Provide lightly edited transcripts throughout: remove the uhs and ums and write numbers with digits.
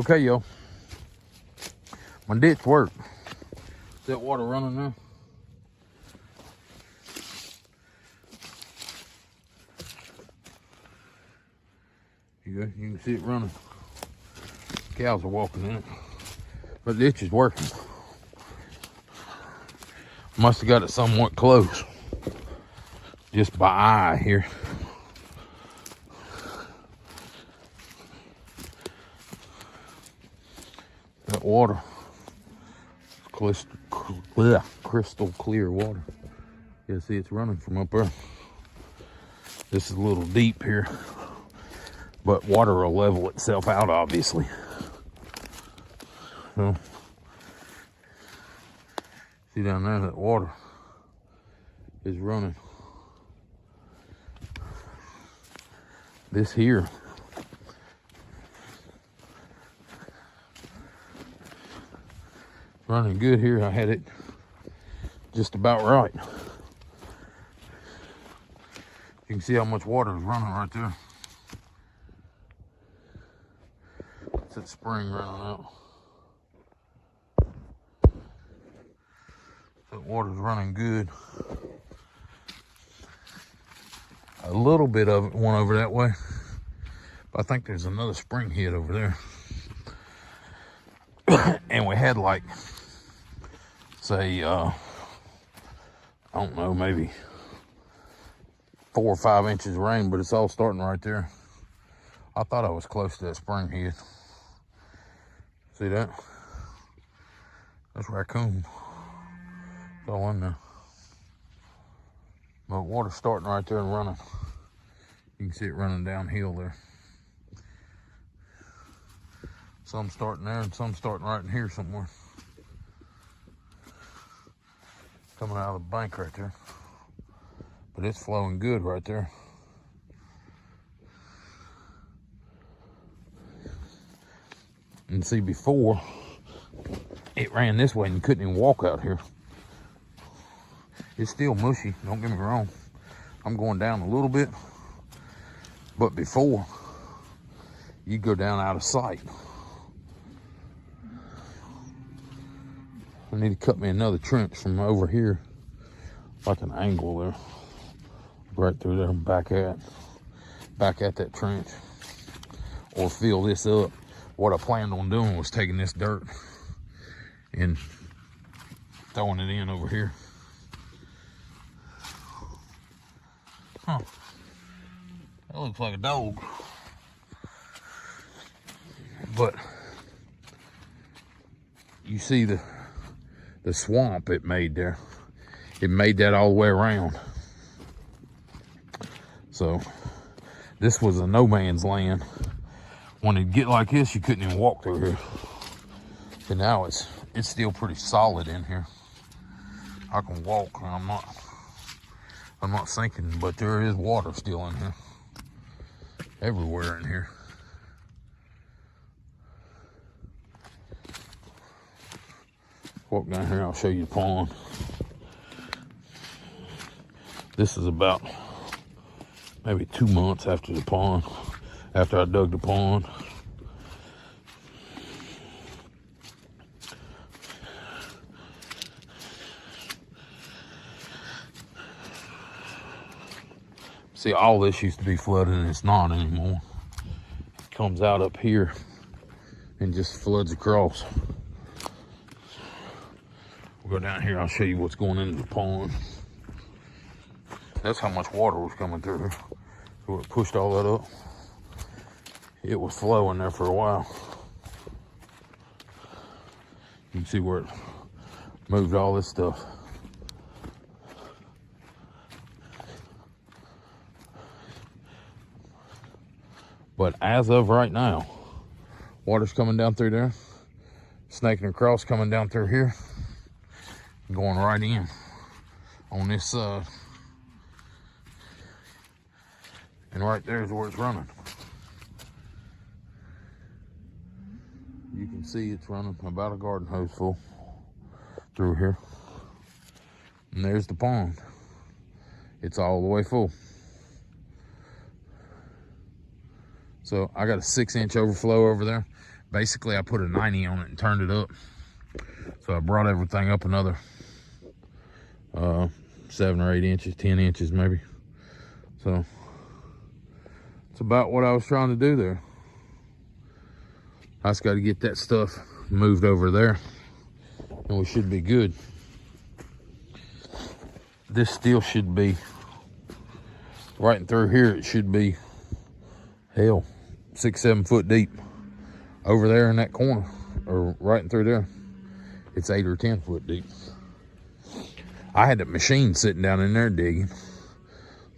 Okay, yo. My ditch worked. Is that water running now? You can see it running. Cows are walking in it. But the ditch is working. Must have got it somewhat close. Just by eye here. That water. Crystal clear water. Yeah, see it's running from up there. This is a little deep here. But water will level itself out, obviously. So, see down there, that water is running. This here running good here. I had it just about right. You can see how much water is running right there. It's that spring running out. That water's running good. A little bit of it went over that way. But I think there's another spring head over there. And we had like, say, I don't know, maybe 4 or 5 inches of rain, but it's all starting right there. I thought I was close to that spring head. See that? That's raccoon. It's all in there. But water's starting right there and running. You can see it running downhill there. Some starting there and some starting right in here somewhere. Coming out of the bank right there. But it's flowing good right there. And see, before it ran this way and you couldn't even walk out here. It's still mushy, don't get me wrong. I'm going down a little bit, but before you go down out of sight. I need to cut me another trench from over here, like an angle there, right through there and back at that trench, or fill this up. What I planned on doing was taking this dirt and throwing it in over here. Huh. That looks like a dog. But you see the swamp it made there. It made that all the way around. So this was a no man's land. When it get like this, you couldn't even walk through here. And now it's still pretty solid in here. I can walk, and I'm not sinking, but there is water still in here. Everywhere in here. Walk down here, I'll show you the pond. This is about maybe 2 months after the pond. After I dug the pond. See, all this used to be flooded and it's not anymore. It comes out up here and just floods across. We'll go down here, I'll show you what's going into the pond. That's how much water was coming through here. So it pushed all that up. It was flowing there for a while. You can see where it moved all this stuff. But as of right now, water's coming down through there, snaking across, coming down through here, going right in on this side. And right there is where it's running. You can see it's running about a garden hose full through here. And there's the pond. It's all the way full. So I got a 6-inch overflow over there. Basically, I put a 90 on it and turned it up. So I brought everything up another 7 or 8 inches, 10 inches maybe. So it's about what I was trying to do there. I just got to get that stuff moved over there and we should be good. This still should be right and through here. It should be, hell, 6-7 foot deep over there in that corner, or right and through there. It's 8 or 10 foot deep. I had the machine sitting down in there digging.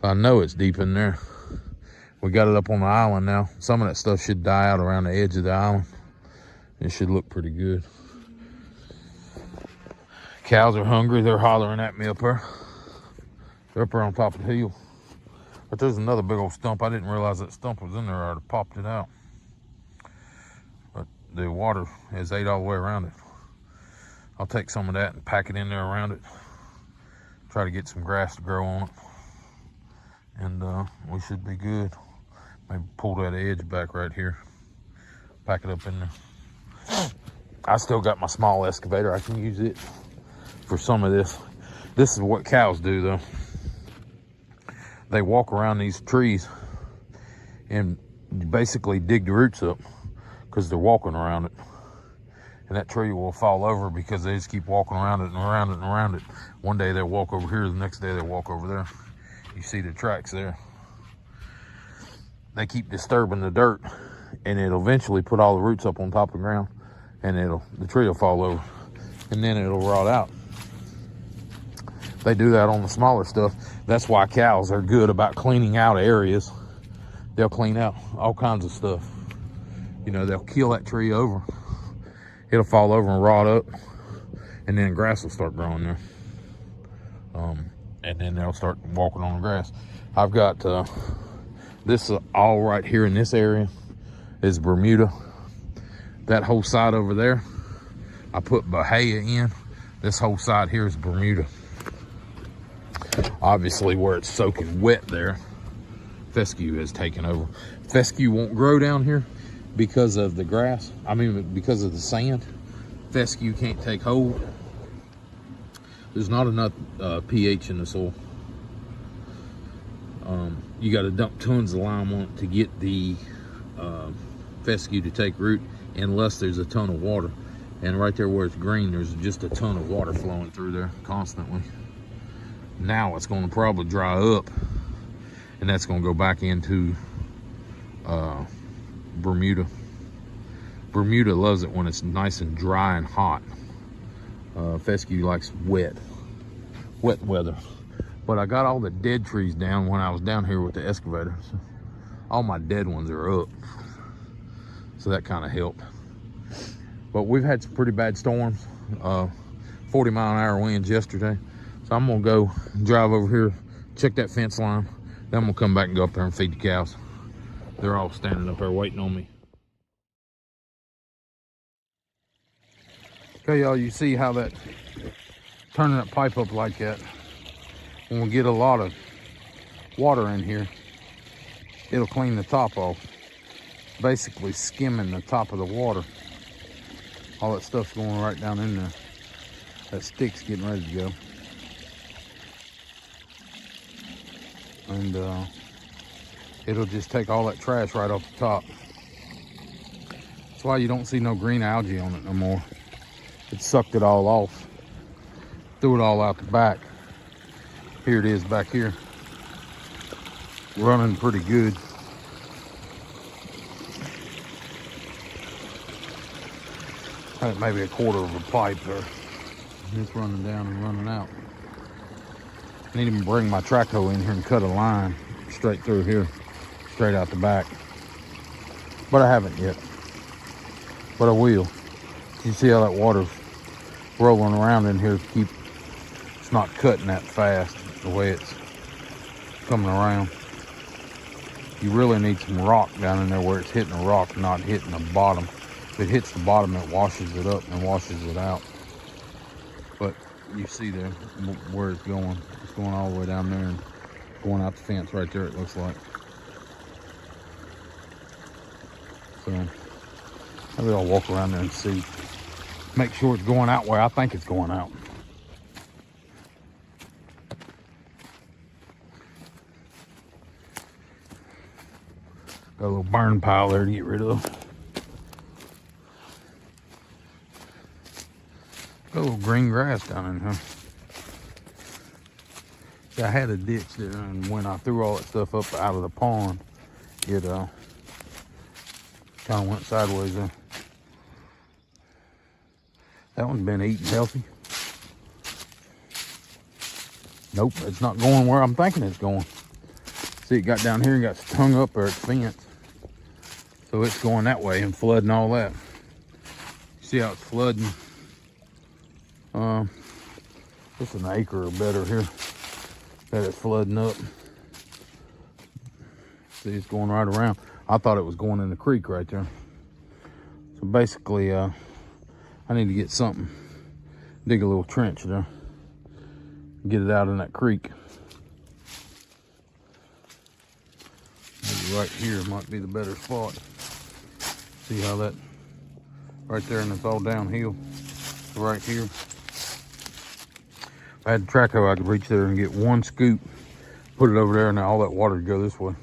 I know it's deep in there. We got it up on the island now. Some of that stuff should die out around the edge of the island. It should look pretty good. Cows are hungry. They're hollering at me up there. They're up there on top of the hill. But there's another big old stump. I didn't realize that stump was in there. I'd have popped it out. But the water has ate all the way around it. I'll take some of that and pack it in there around it. Try to get some grass to grow on it. And we should be good. Maybe pull that edge back right here. Pack it up in there. I still got my small excavator. I can use it for some of this. This is what cows do though. They walk around these trees and basically dig the roots up because they're walking around it. And that tree will fall over because they just keep walking around it and around it and around it. One day they'll walk over here, the next day they'll walk over there. You see the tracks there. They keep disturbing the dirt and it'll eventually put all the roots up on top of the ground and the tree will fall over and then it'll rot out. They do that on the smaller stuff. That's why cows are good about cleaning out areas. They'll clean out all kinds of stuff. You know, they'll kill that tree over. It'll fall over and rot up, and then grass will start growing there. And then they'll start walking on the grass. I've got this all right here in this area is Bermuda. That whole side over there, I put Bahia in. This whole side here is Bermuda. Obviously, where it's soaking wet there, fescue has taken over. Fescue won't grow down here because of the grass. I mean, because of the sand. Fescue can't take hold. There's not enough pH in the soil. You got to dump tons of lime on it to get the fescue to take root, unless there's a ton of water. And right there where it's green, there's just a ton of water flowing through there constantly. Now it's going to probably dry up, and that's going to go back into Bermuda. Bermuda loves it when it's nice and dry and hot. Fescue likes wet weather. But I got all the dead trees down when I was down here with the excavator. So all my dead ones are up. So that kind of helped. But we've had some pretty bad storms. 40-mile-an-hour winds yesterday. So I'm gonna go drive over here, check that fence line. Then I'm gonna come back and go up there and feed the cows. They're all standing up there waiting on me. Okay, y'all, you see how that, turning that pipe up like that, when we get a lot of water in here, it'll clean the top off. Basically skimming the top of the water. All that stuff's going right down in there. That stick's getting ready to go. And it'll just take all that trash right off the top. That's why you don't see no green algae on it no more. It sucked it all off. Threw it all out the back. Here it is back here. Running pretty good. Maybe a quarter of a pipe there. It's running down and running out. I need to bring my track hoe in here and cut a line straight through here, straight out the back. But I haven't yet. But I will. You see how that water's rolling around in here to keep, it's not cutting that fast the way it's coming around. You really need some rock down in there where it's hitting the rock, not hitting the bottom. If it hits the bottom, it washes it up and washes it out. But you see there where it's going. It's going all the way down there and going out the fence right there, it looks like. So Maybe I'll walk around there and see. Make sure it's going out where I think it's going out. Got a little burn pile there to get rid of. Got a little green grass down in here. See, I had a ditch there, and when I threw all that stuff up out of the pond, it kind of went sideways there. That one's been eating healthy. Nope, it's not going where I'm thinking it's going. See, it got down here and got hung up there at the fence. So it's going that way and flooding all that. See how it's flooding? Just an acre or better here that it's flooding up. See, it's going right around. I thought it was going in the creek right there. So basically, I need to get something, dig a little trench there, get it out in that creek. Maybe right here might be the better spot. See how that, right there, and it's all downhill, right here. If I had a track hoe, I could reach there and get one scoop, put it over there, and all that water would go this way.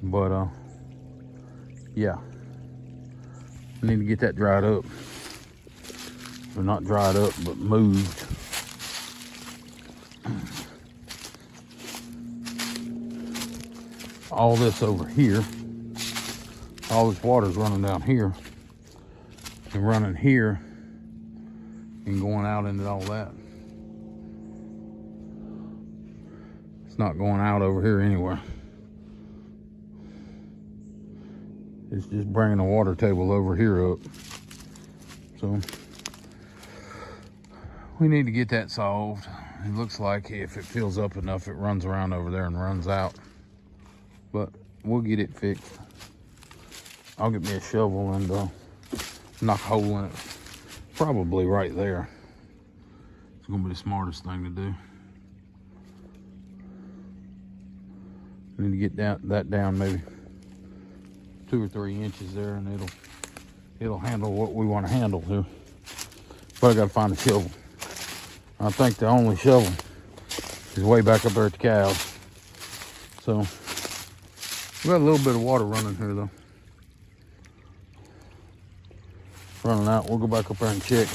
But, yeah. I need to get that dried up. Or not dried up, but moved. All this over here, all this water's running down here and running here and going out into all that. It's not going out over here anywhere. It's just bringing the water table over here up. So we need to get that solved. It looks like if it fills up enough, it runs around over there and runs out. But we'll get it fixed. I'll get me a shovel and knock a hole in it. Probably right there. It's gonna be the smartest thing to do. I need to get that down maybe 2 or 3 inches there, and it'll handle what we want to handle here. But I gotta find a shovel. I think the only shovel is way back up there at the cows. So we got a little bit of water running here though. Running out. We'll go back up there and check,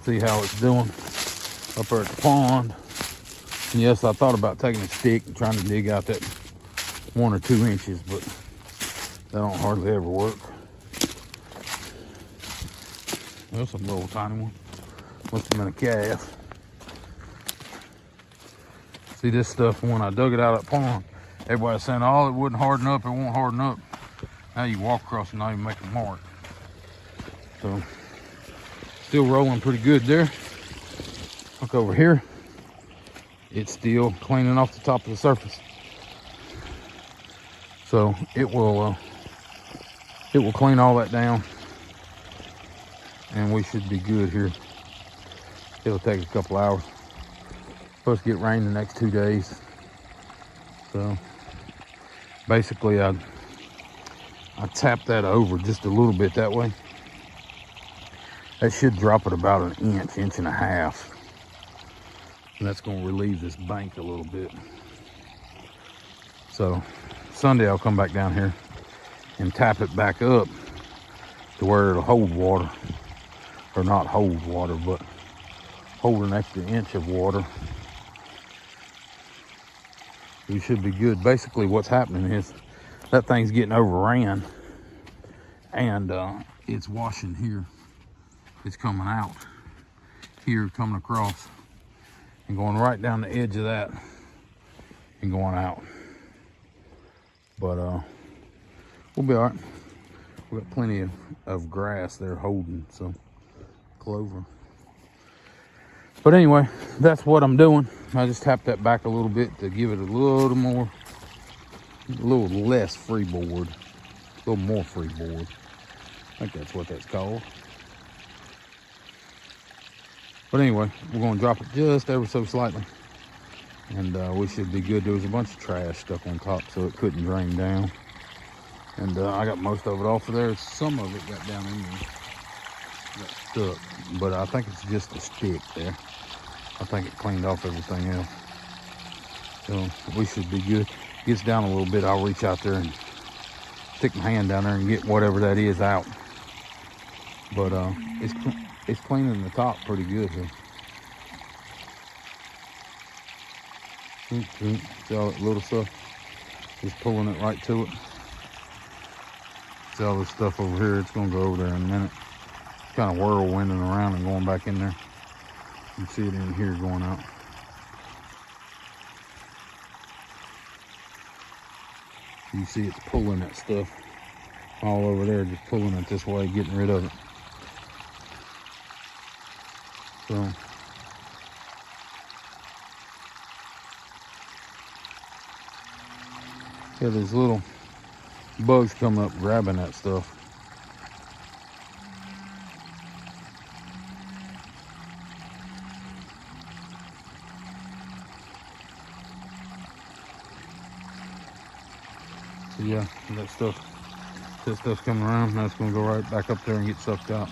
see how it's doing up there at the pond. And yes, I thought about taking a stick and trying to dig out that 1 or 2 inches, but that don't hardly ever work. That's a little tiny one. Must have been a calf. See, this stuff, when I dug it out of that pond, everybody's saying, oh, it wouldn't harden up, it won't harden up. Now you walk across and not even make a mark. So, still rolling pretty good there. Look over here. It's still cleaning off the top of the surface. So it will clean all that down, and we should be good here. It'll take a couple hours. Supposed to get rain the next 2 days. So basically I tapped that over just a little bit that way. That should drop it about an inch, inch and a half. And that's going to relieve this bank a little bit. So Sunday I'll come back down here and tap it back up to where it'll hold water. Or not hold water, but hold an extra inch of water. We should be good. Basically what's happening is that thing's getting overran, and it's washing here. It's coming out here, coming across and going right down the edge of that and going out. But we'll be all right. We've got plenty of grass there holding some clover. But anyway, that's what I'm doing. I just tapped that back a little bit to give it a little more, a little less freeboard, a little more freeboard. I think that's what that's called. But anyway, we're going to drop it just ever so slightly, and we should be good. There was a bunch of trash stuck on top, so it couldn't drain down. And I got most of it off of there. Some of it got down in there, got stuck, but I think it's just a stick there. I think it cleaned off everything else, so we should be good. Gets down a little bit, I'll reach out there and stick my hand down there and get whatever that is out. But it's cleaning the top pretty good here. See all that little stuff? Just pulling it right to it. See all this stuff over here? It's gonna go over there in a minute. Kind of whirlwinding around and going back in there. You can see it in here going out. You see it's pulling that stuff all over there, just pulling it this way, getting rid of it. So yeah, there's little bugs coming up grabbing that stuff. So yeah, that stuff's coming around. Now it's gonna go right back up there and get sucked out.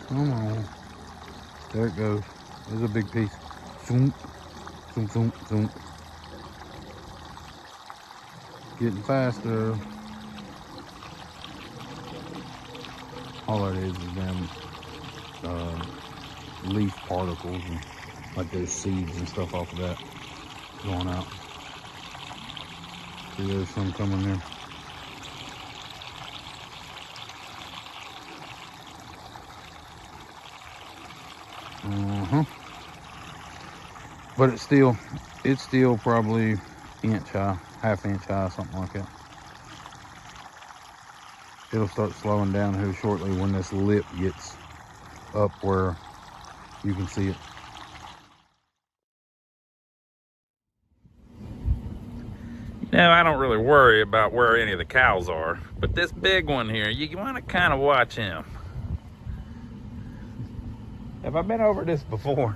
Come on. There it goes. There's a big piece. Zoom, zoom, zoom, zoom. Getting faster. All that is them leaf particles, and like there's seeds and stuff off of that going out. See, there's some coming there. But it's still probably inch high, half-inch high, something like that. It'll start slowing down here shortly when this lip gets up where you can see it. Now, I don't really worry about where any of the cows are, but this big one here, you want to kind of watch him. Have I been over this before?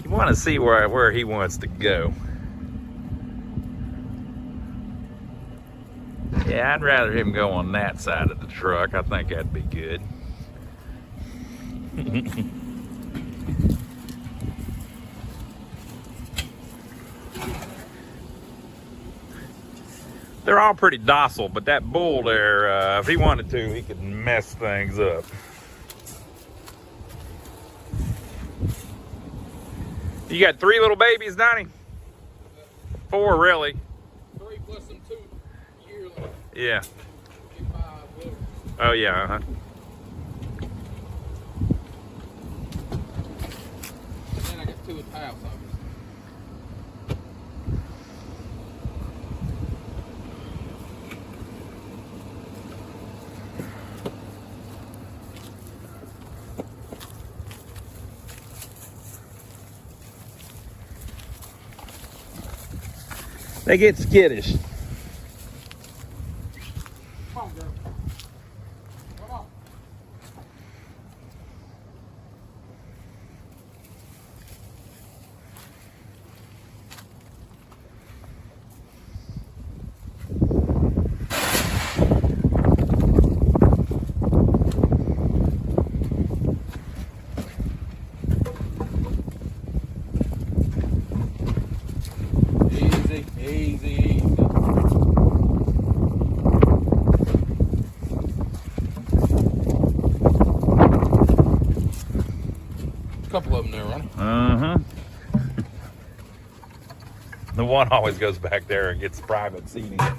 You want to see where he wants to go. Yeah, I'd rather him go on that side of the truck. I think that'd be good. They're all pretty docile, but that bull there, if he wanted to, he could mess things up. You got 3 little babies, Donnie? 4, really? 3 plus them 2 yearly. Yeah. 5 little. Oh, yeah, uh-huh. And then I got 2 at the house, obviously. They get skittish. Come on, girl. Come on. Easy. Couple of them there, Ronnie. Uh-huh. The one always goes back there and gets private seating. That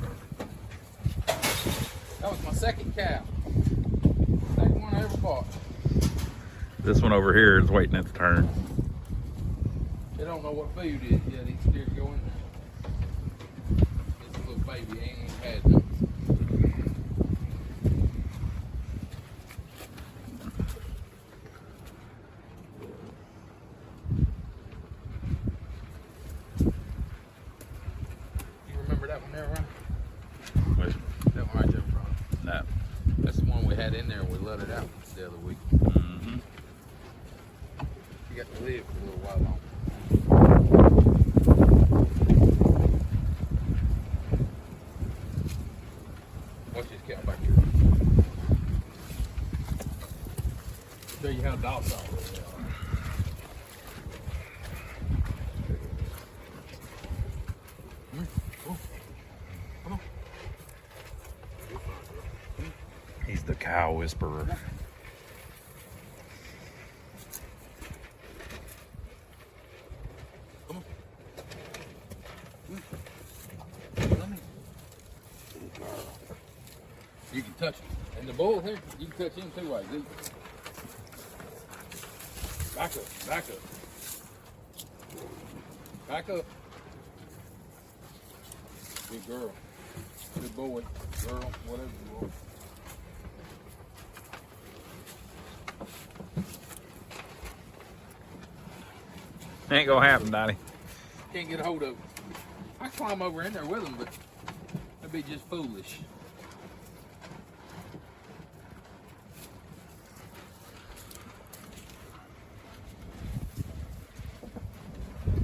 was my second cow. Second one I ever bought. This one over here is waiting its turn. They don't know what food is yet. He's scared to go in there. It's a little baby. Ain't even had nothing. You remember that one there, Ron? Which, That one right there, Ron. no. That's the got to live for a little while longer. Watch this cow back here. Show you how docile they are. Come on. He's the cow whisperer. Come on. You can touch him. And the bull here, you can touch him 2 ways. Back up, back up. Back up. Good girl. Good boy. Girl, whatever you are. Ain't gonna happen, Donnie. Can't get a hold of him. I climb over in there with him, but that'd be just foolish.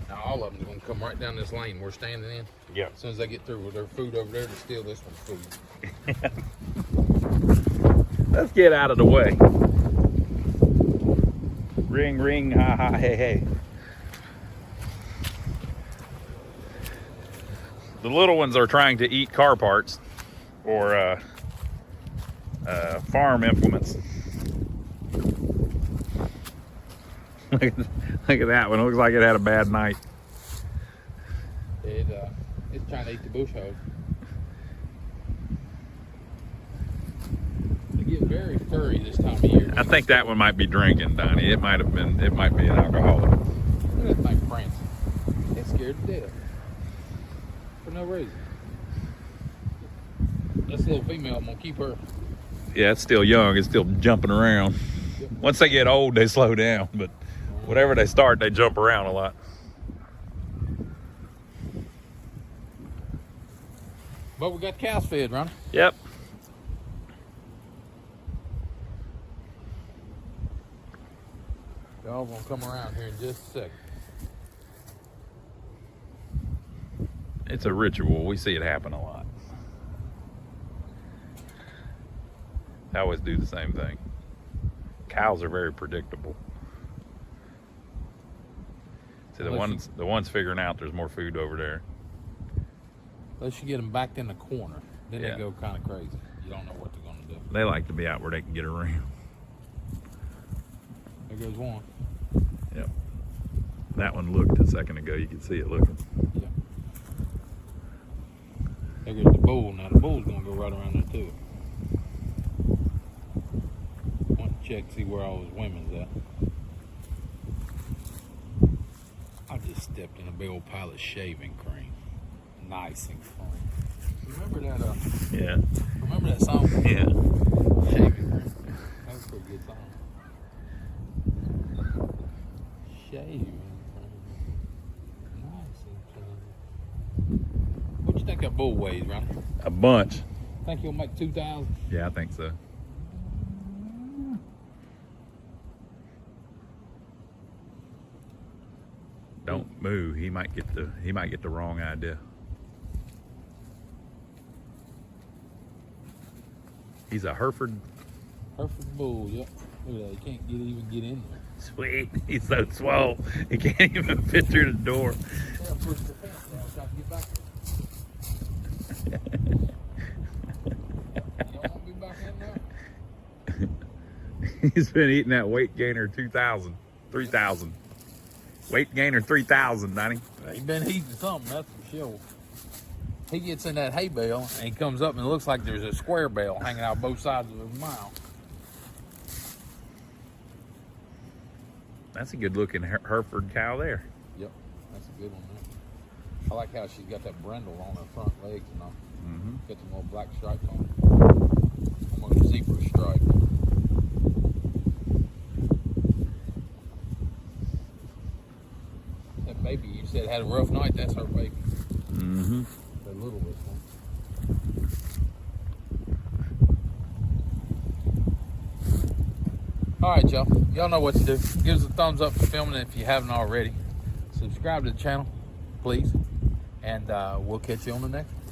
Now all of them are gonna come right down this lane we're standing in. Yep. As soon as they get through with their food over there to steal this one's food. Let's get out of the way. Ring, ring, ha, ha, hey, hey. The little ones are trying to eat car parts or farm implements. Look at that one. It looks like it had a bad night. It's trying to eat the bush hog. They get very furry this time of year. I think that one might be drinking, Donnie. It might be an alcoholic. Look at that thing prancing. It's scared to death. For no reason. This little female, I'm gonna keep her. Yeah, it's still young. It's still jumping around. Yep. Once they get old, they slow down. But whatever they start, they jump around a lot. But we got cows fed, Ronnie. Yep. Y'all gonna come around here in just a second. It's a ritual. We see it happen a lot. They always do the same thing. Cows are very predictable. See, the ones figuring out there's more food over there. Unless you get them backed in the corner, then Yeah. they go kind of crazy. You don't know what they're gonna do. They like to be out where they can get around. There goes one. Yep. That one looked a second ago. You could see it looking. Yeah. There goes the bull. Now the bull's gonna go right around there too. Want to check to see where all his women's at. I just stepped in a big old pile of shaving cream. Nice and clean. Remember that? Yeah. Remember that song? Yeah. Shaving cream. That was a pretty good song. Shaving cream. Nice and clean. What you think that bull weighs, Ronnie? A bunch. Think he'll make 2,000? Yeah, I think so. Don't move. He might get the wrong idea. He's a Hereford. Hereford bull, yep. Look at that. He can't even get in there. Sweet. He's so swole. He can't even fit through the door. Yeah, push the fence down, trying to get back there. You don't want to be back in there? He's been eating that weight gainer 2,000, 3,000. Weight gainer 3,000, Donnie. He's been eating something, that's for sure. He gets in that hay bale and he comes up and it looks like there's a square bale hanging out both sides of his mouth. That's a good looking Hereford cow there. Yep, that's a good one there. I like how she's got that brindle on her front legs and all. Got some little black stripes on her. Almost a zebra stripe. That baby you said had a rough night, that's her baby. Mm-hmm. The littlest one. All right, y'all. Y'all know what to do. Give us a thumbs up for filming it if you haven't already. Subscribe to the channel, please. And we'll catch you on the next one.